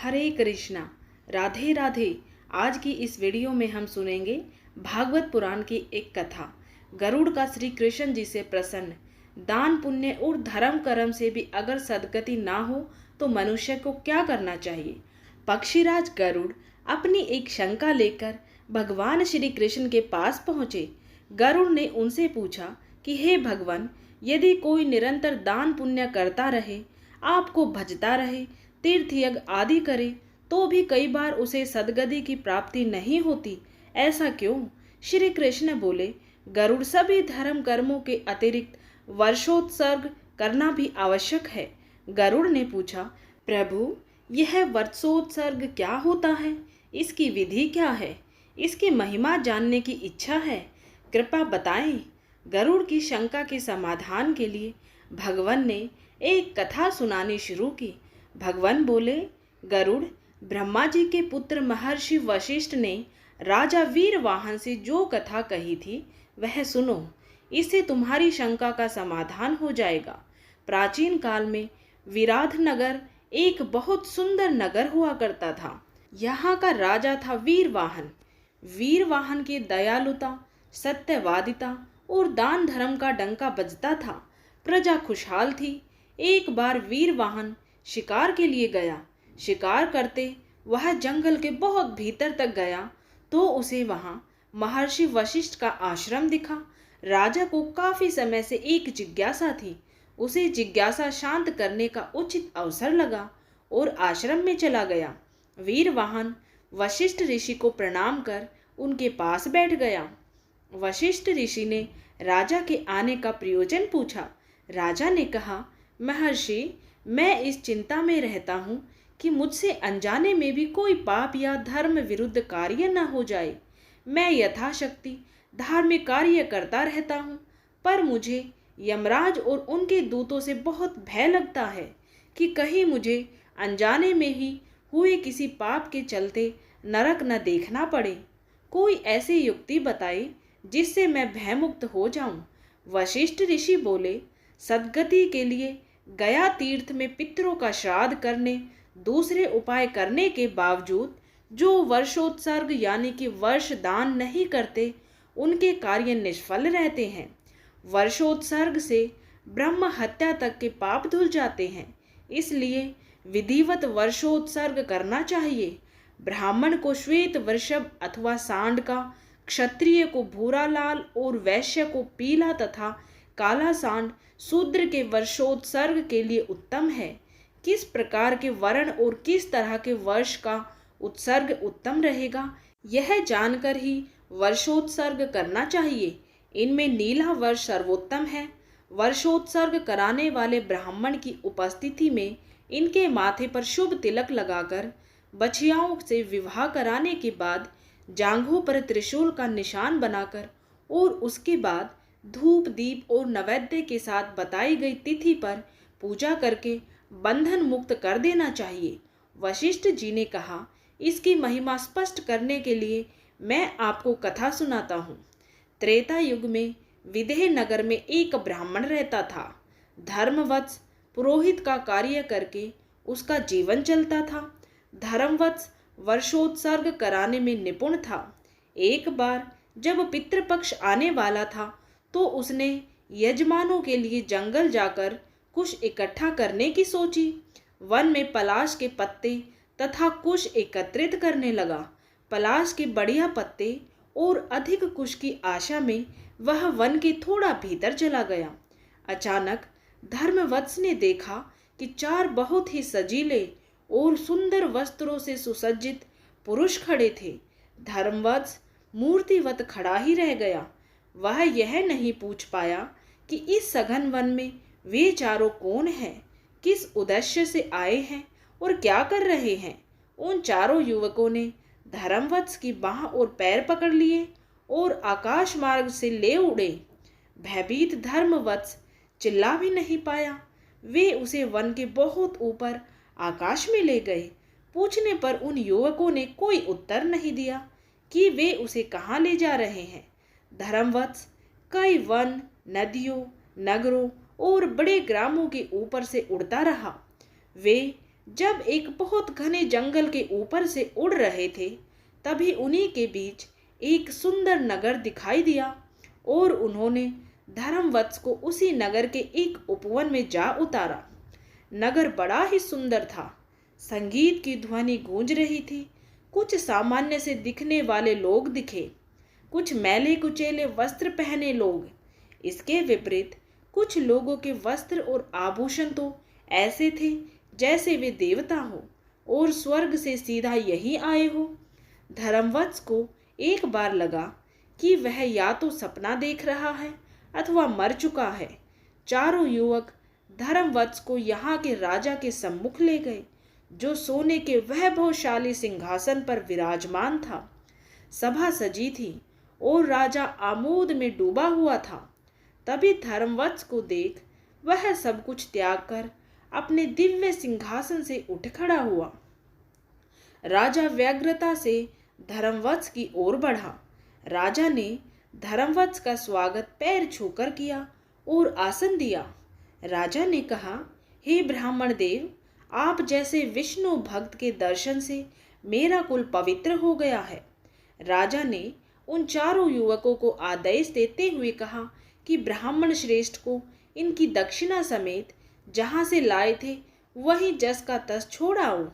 हरे कृष्णा। राधे राधे। आज की इस वीडियो में हम सुनेंगे भागवत पुराण की एक कथा। गरुड़ का श्री कृष्ण जी से प्रसन्न। दान पुण्य और धर्म कर्म से भी अगर सदगति ना हो तो मनुष्य को क्या करना चाहिए। पक्षीराज गरुड़ अपनी एक शंका लेकर भगवान श्री कृष्ण के पास पहुँचे। गरुड़ ने उनसे पूछा कि हे भगवान, यदि कोई निरंतर दान पुण्य करता रहे, आपको भजता रहे, तीर्थ यज्ञ आदि करे, तो भी कई बार उसे सद्गति की प्राप्ति नहीं होती, ऐसा क्यों? श्री कृष्ण बोले, गरुड़, सभी धर्म कर्मों के अतिरिक्त वर्षोत्सर्ग करना भी आवश्यक है। गरुड़ ने पूछा, प्रभु, यह वर्षोत्सर्ग क्या होता है? इसकी विधि क्या है? इसकी महिमा जानने की इच्छा है, कृपा बताएं। गरुड़ की शंका के समाधान के लिए भगवान ने एक कथा सुनानी शुरू की। भगवान बोले, गरुड़, ब्रह्मा जी के पुत्र महर्षि वशिष्ठ ने राजा वीरवाहन से जो कथा कही थी वह सुनो। इससे तुम्हारी शंका का समाधान हो जाएगा। प्राचीन काल में विराध नगर एक बहुत सुंदर नगर हुआ करता था। यहाँ का राजा था वीरवाहन। वीरवाहन की दयालुता, सत्यवादिता और दान धर्म का डंका बजता था। प्रजा खुशहाल थी। एक बार वीरवाहन शिकार के लिए गया। शिकार करते वह जंगल के बहुत भीतर तक गया तो उसे वहां महर्षि वशिष्ठ का आश्रम दिखा। राजा को काफी समय से एक जिज्ञासा थी। उसे जिज्ञासा शांत करने का उचित अवसर लगा और आश्रम में चला गया। वीरवाहन वशिष्ठ ऋषि को प्रणाम कर उनके पास बैठ गया। वशिष्ठ ऋषि ने राजा के आने का प्रयोजन पूछा। राजा ने कहा, महर्षि, मैं इस चिंता में रहता हूँ कि मुझसे अनजाने में भी कोई पाप या धर्म विरुद्ध कार्य न हो जाए। मैं यथाशक्ति धार्मिक कार्य करता रहता हूँ, पर मुझे यमराज और उनके दूतों से बहुत भय लगता है कि कहीं मुझे अनजाने में ही हुए किसी पाप के चलते नरक न देखना पड़े। कोई ऐसी युक्ति बताए जिससे मैं भयमुक्त हो जाऊं। वशिष्ठ ऋषि बोले, सद्गति के लिए गया तीर्थ में पितरों का श्राद्ध करने, दूसरे उपाय करने के बावजूद जो वर्षोत्सर्ग यानी कि वर्ष दान नहीं करते, उनके कार्य निष्फल रहते हैं। वर्षोत्सर्ग से ब्रह्म हत्या तक के पाप धुल जाते हैं। इसलिए विधिवत वर्षोत्सर्ग करना चाहिए। ब्राह्मण को श्वेत वृषभ अथवा सांड का, क्षत्रिय को भूरा लाल और वैश्य को पीला तथा काला सांड शूद्र के वर्षोत्सर्ग के लिए उत्तम है। किस प्रकार के वर्ण और किस तरह के वर्ष का उत्सर्ग उत्तम रहेगा, यह जानकर ही वर्षोत्सर्ग करना चाहिए। इनमें नीला वर्ष सर्वोत्तम है। वर्षोत्सर्ग कराने वाले ब्राह्मण की उपस्थिति में इनके माथे पर शुभ तिलक लगाकर बछियाओं से विवाह कराने के बाद जांघों पर त्रिशूल का निशान बनाकर और उसके बाद धूप दीप और नैवेद्य के साथ बताई गई तिथि पर पूजा करके बंधन मुक्त कर देना चाहिए। वशिष्ठ जी ने कहा, इसकी महिमा स्पष्ट करने के लिए मैं आपको कथा सुनाता हूँ। त्रेता युग में विदेह नगर में एक ब्राह्मण रहता था। धर्मवत्स पुरोहित का कार्य करके उसका जीवन चलता था। धर्मवत्स वर्षोत्सर्ग कराने में निपुण था। एक बार जब पितृपक्ष आने वाला था तो उसने यजमानों के लिए जंगल जाकर कुश इकट्ठा करने की सोची। वन में पलाश के पत्ते तथा कुश एकत्रित करने लगा। पलाश के बढ़िया पत्ते और अधिक कुश की आशा में वह वन के थोड़ा भीतर चला गया। अचानक धर्मवत्स ने देखा कि चार बहुत ही सजीले और सुंदर वस्त्रों से सुसज्जित पुरुष खड़े थे। धर्मवत्स मूर्तिवत खड़ा ही रह गया। वह यह नहीं पूछ पाया कि इस सघन वन में वे चारों कौन हैं, किस उद्देश्य से आए हैं और क्या कर रहे हैं। उन चारों युवकों ने धर्मवत्स की बाह और पैर पकड़ लिए और आकाश मार्ग से ले उड़े। भयभीत धर्मवत्स चिल्ला भी नहीं पाया। वे उसे वन के बहुत ऊपर आकाश में ले गए। पूछने पर उन युवकों ने कोई उत्तर नहीं दिया कि वे उसे कहाँ ले जा रहे हैं। धर्मवत्स कई वन, नदियों, नगरों और बड़े ग्रामों के ऊपर से उड़ता रहा। वे जब एक बहुत घने जंगल के ऊपर से उड़ रहे थे, तभी उन्हीं के बीच एक सुंदर नगर दिखाई दिया और उन्होंने धर्मवत्स को उसी नगर के एक उपवन में जा उतारा। नगर बड़ा ही सुंदर था। संगीत की ध्वनि गूंज रही थी। कुछ सामान्य से दिखने वाले लोग दिखे, कुछ मैले कुचेले वस्त्र पहने लोग। इसके विपरीत कुछ लोगों के वस्त्र और आभूषण तो ऐसे थे जैसे वे देवता हो और स्वर्ग से सीधा यही आए हो। धर्मवत्स को एक बार लगा कि वह या तो सपना देख रहा है अथवा मर चुका है। चारों युवक धर्मवत्स को यहाँ के राजा के सम्मुख ले गए, जो सोने के वैभवशाली सिंहासन पर विराजमान था। सभा सजी थी और राजा आमोद में डूबा हुआ था। तभी धर्मवत्स को देख वह सब कुछ त्याग कर अपने दिव्य सिंहासन से उठ खड़ा हुआ। राजा व्यग्रता से धर्मवत्स की ओर बढ़ा। राजा ने धर्मवत्स का स्वागत पैर छूकर किया और आसन दिया। राजा ने कहा, हे ब्राह्मण देव, आप जैसे विष्णु भक्त के दर्शन से मेरा कुल पवित्र हो गया है। राजा ने उन चारों युवकों को आदेश देते हुए कहा कि ब्राह्मण श्रेष्ठ को इनकी दक्षिणा समेत जहाँ से लाए थे वहीं जस का तस छोड़ आओ।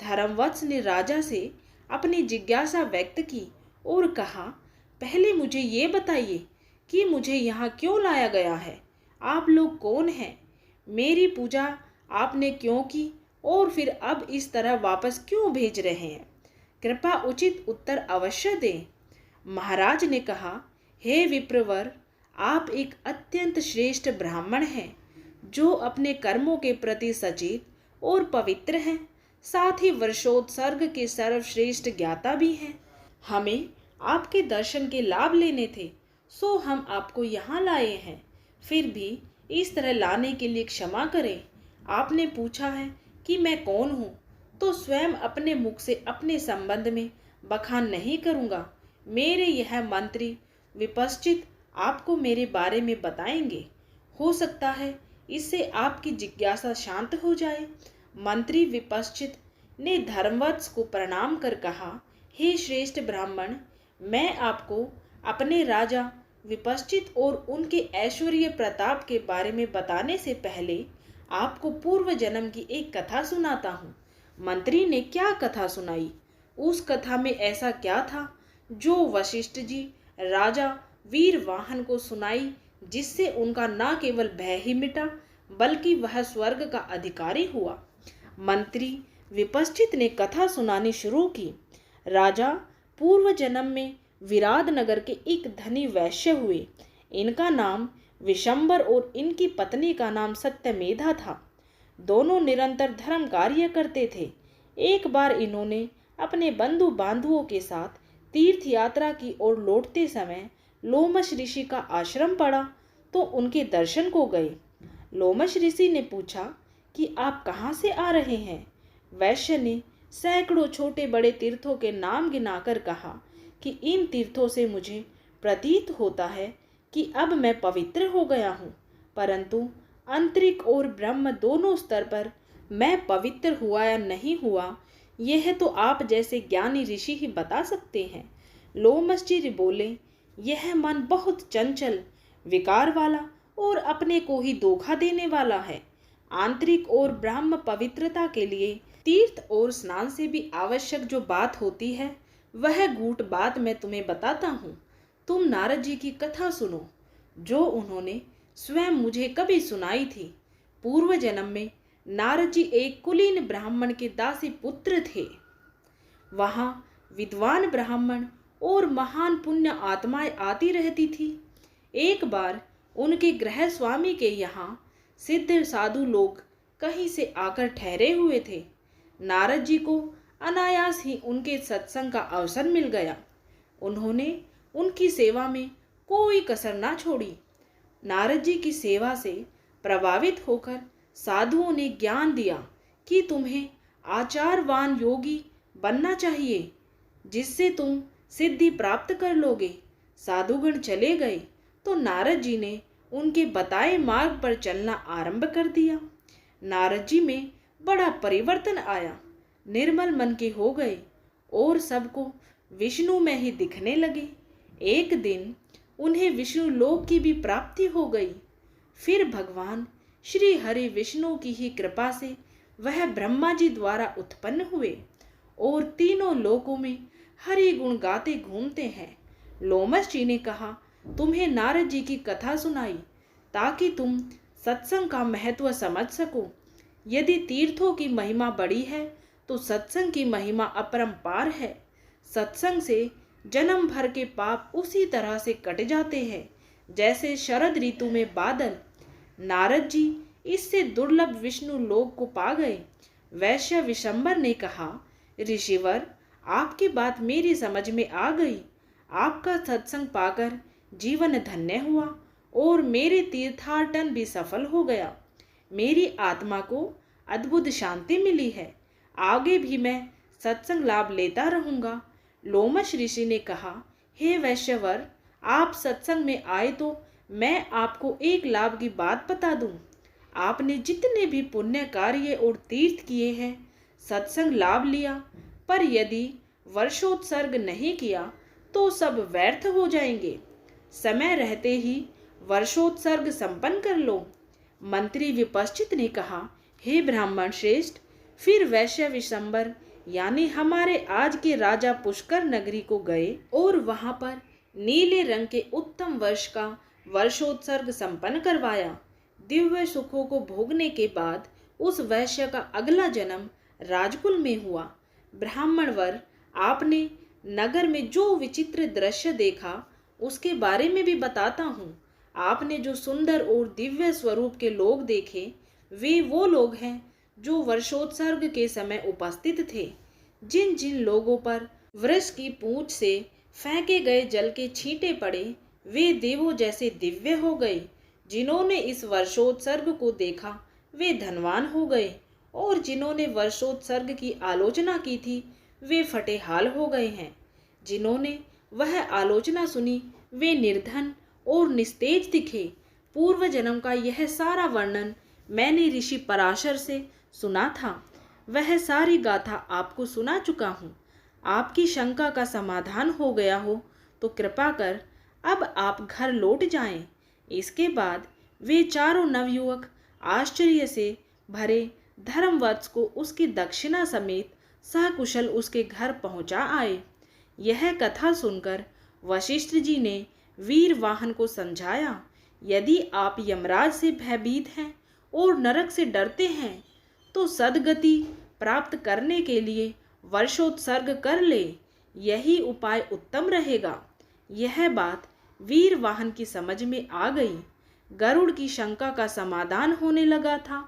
धर्मवत्स ने राजा से अपनी जिज्ञासा व्यक्त की और कहा, पहले मुझे ये बताइए कि मुझे यहाँ क्यों लाया गया है? आप लोग कौन हैं? मेरी पूजा आपने क्यों की और फिर अब इस तरह वापस क्यों भेज रहे हैं? कृपा उचित उत्तर अवश्य दें। महाराज ने कहा, हे विप्रवर, आप एक अत्यंत श्रेष्ठ ब्राह्मण हैं जो अपने कर्मों के प्रति सचेत और पवित्र हैं, साथ ही वर्षोत्सर्ग के सर्वश्रेष्ठ ज्ञाता भी हैं। हमें आपके दर्शन के लाभ लेने थे, सो हम आपको यहाँ लाए हैं। फिर भी इस तरह लाने के लिए क्षमा करें। आपने पूछा है कि मैं कौन हूँ, तो स्वयं अपने मुख से अपने संबंध में बखान नहीं करूँगा। मेरे यह मंत्री विपश्चित आपको मेरे बारे में बताएंगे। हो सकता है इससे आपकी जिज्ञासा शांत हो जाए। मंत्री विपश्चित ने धर्मवत्स को प्रणाम कर कहा, हे श्रेष्ठ ब्राह्मण, मैं आपको अपने राजा विपश्चित और उनके ऐश्वर्य प्रताप के बारे में बताने से पहले आपको पूर्व जन्म की एक कथा सुनाता हूँ। मंत्री ने क्या कथा सुनाई? उस कथा में ऐसा क्या था जो वशिष्ठ जी राजा वीरवाहन को सुनाई, जिससे उनका न केवल भय ही मिटा बल्कि वह स्वर्ग का अधिकारी हुआ? मंत्री विपश्चित ने कथा सुनानी शुरू की। राजा पूर्व जन्म में विराट नगर के एक धनी वैश्य हुए। इनका नाम विशंबर और इनकी पत्नी का नाम सत्यमेधा था। दोनों निरंतर धर्म कार्य करते थे। एक बार इन्होंने अपने बंधु बांधवों के साथ तीर्थ यात्रा की और लौटते समय लोमश ऋषि का आश्रम पड़ा तो उनके दर्शन को गए। लोमश ऋषि ने पूछा कि आप कहाँ से आ रहे हैं? वैश्य ने सैकड़ों छोटे बड़े तीर्थों के नाम गिनाकर कहा कि इन तीर्थों से मुझे प्रतीत होता है कि अब मैं पवित्र हो गया हूँ, परंतु आंतरिक और ब्रह्म दोनों स्तर पर मैं पवित्र हुआ या नहीं हुआ, यह तो आप जैसे ज्ञानी ऋषि ही बता सकते हैं। लोमश जी बोले, यह मन बहुत चंचल, विकार वाला और अपने को ही धोखा देने वाला है। आंतरिक और ब्रह्म पवित्रता के लिए तीर्थ और स्नान से भी आवश्यक जो बात होती है, वह गूढ़ बात मैं तुम्हें बताता हूँ। तुम नारद जी की कथा सुनो, जो उन्होंने स्वयं मुझे कभी सुनाई थी। पूर्व जन्म में नारद जी एक कुलीन ब्राह्मण के दासी पुत्र थे। वहाँ विद्वान ब्राह्मण और महान पुण्य आत्माएं आती रहती थी। एक बार उनके गृह स्वामी के यहाँ सिद्ध साधु लोग कहीं से आकर ठहरे हुए थे। नारद जी को अनायास ही उनके सत्संग का अवसर मिल गया। उन्होंने उनकी सेवा में कोई कसर ना छोड़ी। नारद जी की सेवा से प्रभावित होकर साधुओं ने ज्ञान दिया कि तुम्हें आचारवान योगी बनना चाहिए, जिससे तुम सिद्धि प्राप्त कर लोगे। साधुगण चले गए तो नारद जी ने उनके बताए मार्ग पर चलना आरंभ कर दिया। नारद जी में बड़ा परिवर्तन आया। निर्मल मन के हो गए और सबको विष्णु में ही दिखने लगे। एक दिन उन्हें विष्णु लोक की भी प्राप्ति हो गई। फिर भगवान श्री हरि विष्णु की ही कृपा से वह ब्रह्मा जी द्वारा उत्पन्न हुए और तीनों लोकों में हरि गुण गाते घूमते हैं। लोमस जी ने कहा, तुम्हें नारद जी की कथा सुनाई ताकि तुम सत्संग का महत्व समझ सको। यदि तीर्थों की महिमा बड़ी है तो सत्संग की महिमा अपरंपार है। सत्संग से जन्म भर के पाप उसी तरह से कट जाते हैं जैसे शरद ऋतु में बादल। नारद जी इससे दुर्लभ विष्णु लोक को पा गए। वैश्य विशंबर ने कहा, ऋषिवर, आपकी बात मेरी समझ में आ गई। आपका सत्संग पाकर जीवन धन्य हुआ और मेरे तीर्थाटन भी सफल हो गया। मेरी आत्मा को अद्भुत शांति मिली है। आगे भी मैं सत्संग लाभ लेता रहूंगा। लोमश ऋषि ने कहा, हे वैश्यवर, आप सत्संग में आए तो मैं आपको एक लाभ की बात बता दूं। आपने जितने भी पुण्य कार्य और तीर्थ किए हैं, सत्संग लाभ लिया, पर यदि वर्षोत्सर्ग नहीं किया तो सब व्यर्थ हो जाएंगे। समय रहते ही वर्षोत्सर्ग संपन्न कर लो। मंत्री विपश्चित ने कहा, हे ब्राह्मण श्रेष्ठ, फिर वैश्य विशंबर यानी हमारे आज के राजा पुष्कर नगरी को गए और वहां पर नीले रंग के उत्तम वर्ष का वर्षोत्सर्ग संपन्न करवाया। दिव्य सुखों को भोगने के बाद उस वैश्य का अगला जन्म राजकुल में हुआ। ब्राह्मण वर, आपने नगर में जो विचित्र दृश्य देखा उसके बारे में भी बताता हूँ। आपने जो सुंदर और दिव्य स्वरूप के लोग देखे, वे वो लोग हैं जो वर्षोत्सर्ग के समय उपस्थित थे। जिन जिन लोगों पर वृक्ष की पूंछ से फेंके गए जल के छींटे पड़े, वे देवों जैसे दिव्य हो गए। जिन्होंने इस वर्षोत्सर्ग को देखा वे धनवान हो गए और जिन्होंने वर्षोत्सर्ग की आलोचना की थी वे फटेहाल हो गए हैं। जिन्होंने वह आलोचना सुनी वे निर्धन और निस्तेज दिखे। पूर्व जन्म का यह सारा वर्णन मैंने ऋषि पराशर से सुना था। वह सारी गाथा आपको सुना चुका हूँ। आपकी शंका का समाधान हो गया हो तो कृपा कर अब आप घर लौट जाएं। इसके बाद वे चारों नवयुवक आश्चर्य से भरे धर्मवत्स को उसकी दक्षिणा समेत सकुशल उसके घर पहुंचा आए। यह कथा सुनकर वशिष्ठ जी ने वीरवाहन को समझाया, यदि आप यमराज से भयभीत हैं और नरक से डरते हैं तो सद्गति प्राप्त करने के लिए वर्षोत्सर्ग कर ले। यही उपाय उत्तम रहेगा। यह बात वीरवाहन की समझ में आ गई। गरुड़ की शंका का समाधान होने लगा था।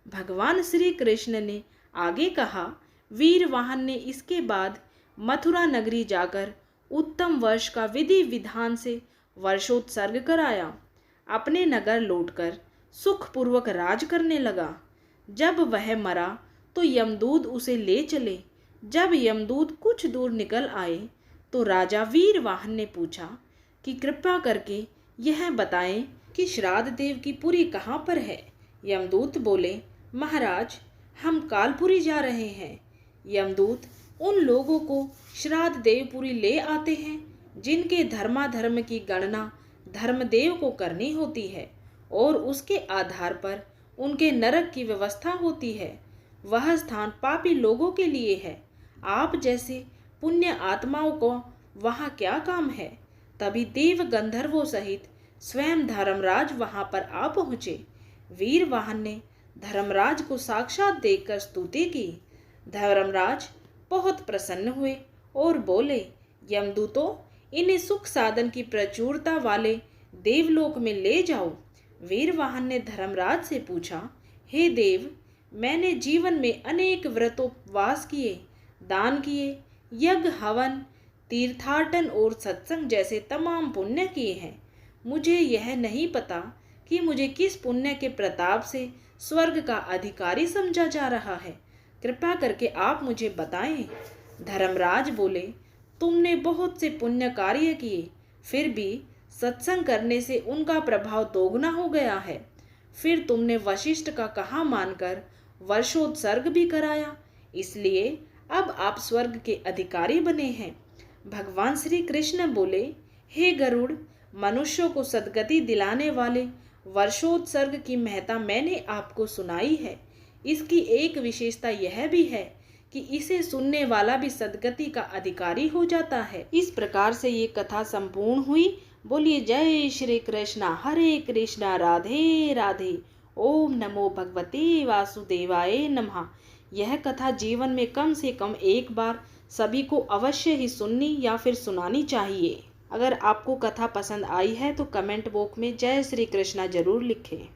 भगवान श्री कृष्ण ने आगे कहा, वीरवाहन ने इसके बाद मथुरा नगरी जाकर उत्तम वर्ष का विधि विधान से वर्षोत्सर्ग कराया। अपने नगर लौटकर सुखपूर्वक राज करने लगा। जब वह मरा तो यमदूत उसे ले चले। जब यमदूत कुछ दूर निकल आए तो राजा वीरवाहन ने पूछा कि कृपा करके यह बताएं कि श्राद्ध देव की पुरी कहाँ पर है। यमदूत बोले, महाराज, हम कालपुरी जा रहे हैं। यमदूत उन लोगों को श्राद्ध देवपुरी ले आते हैं जिनके धर्माधर्म की गणना धर्मदेव को करनी होती है और उसके आधार पर उनके नरक की व्यवस्था होती है। वह स्थान पापी लोगों के लिए है। आप जैसे पुण्य आत्माओं को वहाँ क्या काम है। तभी देव गंधर्वों सहित स्वयं धर्मराज वहाँ पर आ पहुँचे। वीरवाहन ने धर्मराज को साक्षात देखकर स्तुति की। धर्मराज बहुत प्रसन्न हुए और बोले, यमदूतों, इन्हें सुख साधन की प्रचुरता वाले देवलोक में ले जाओ। वीरवाहन ने धर्मराज से पूछा, हे देव, मैंने जीवन में अनेक व्रतोपवास किए, दान किए, यज्ञ हवन, तीर्थाटन और सत्संग जैसे तमाम पुण्य किए हैं। मुझे यह नहीं पता कि मुझे किस पुण्य के प्रताप से स्वर्ग का अधिकारी समझा जा रहा है। कृपा करके आप मुझे बताएं। धर्मराज बोले, तुमने बहुत से पुण्य कार्य किए, फिर भी सत्संग करने से उनका प्रभाव दोगुना हो गया है। फिर तुमने वशिष्ठ का कहा मानकर वर्षोत्सर्ग भी कराया, इसलिए अब आप स्वर्ग के अधिकारी बने हैं। भगवान श्री कृष्ण बोले, हे गरुड़, मनुष्यों को सद्गति दिलाने वाले वर्षोत्सर्ग की महत्ता मैंने आपको सुनाई है। इसकी एक विशेषता यह भी है कि इसे सुनने वाला भी सद्गति का अधिकारी हो जाता है। इस प्रकार से ये कथा संपूर्ण हुई। बोलिए जय श्री कृष्णा, हरे कृष्णा, राधे राधे। ओम नमो भगवते वासुदेवाय नमः। यह कथा जीवन में कम से कम एक बार सभी को अवश्य ही सुननी या फिर सुनानी चाहिए। अगर आपको कथा पसंद आई है तो कमेंट बॉक्स में जय श्री कृष्णा जरूर लिखें।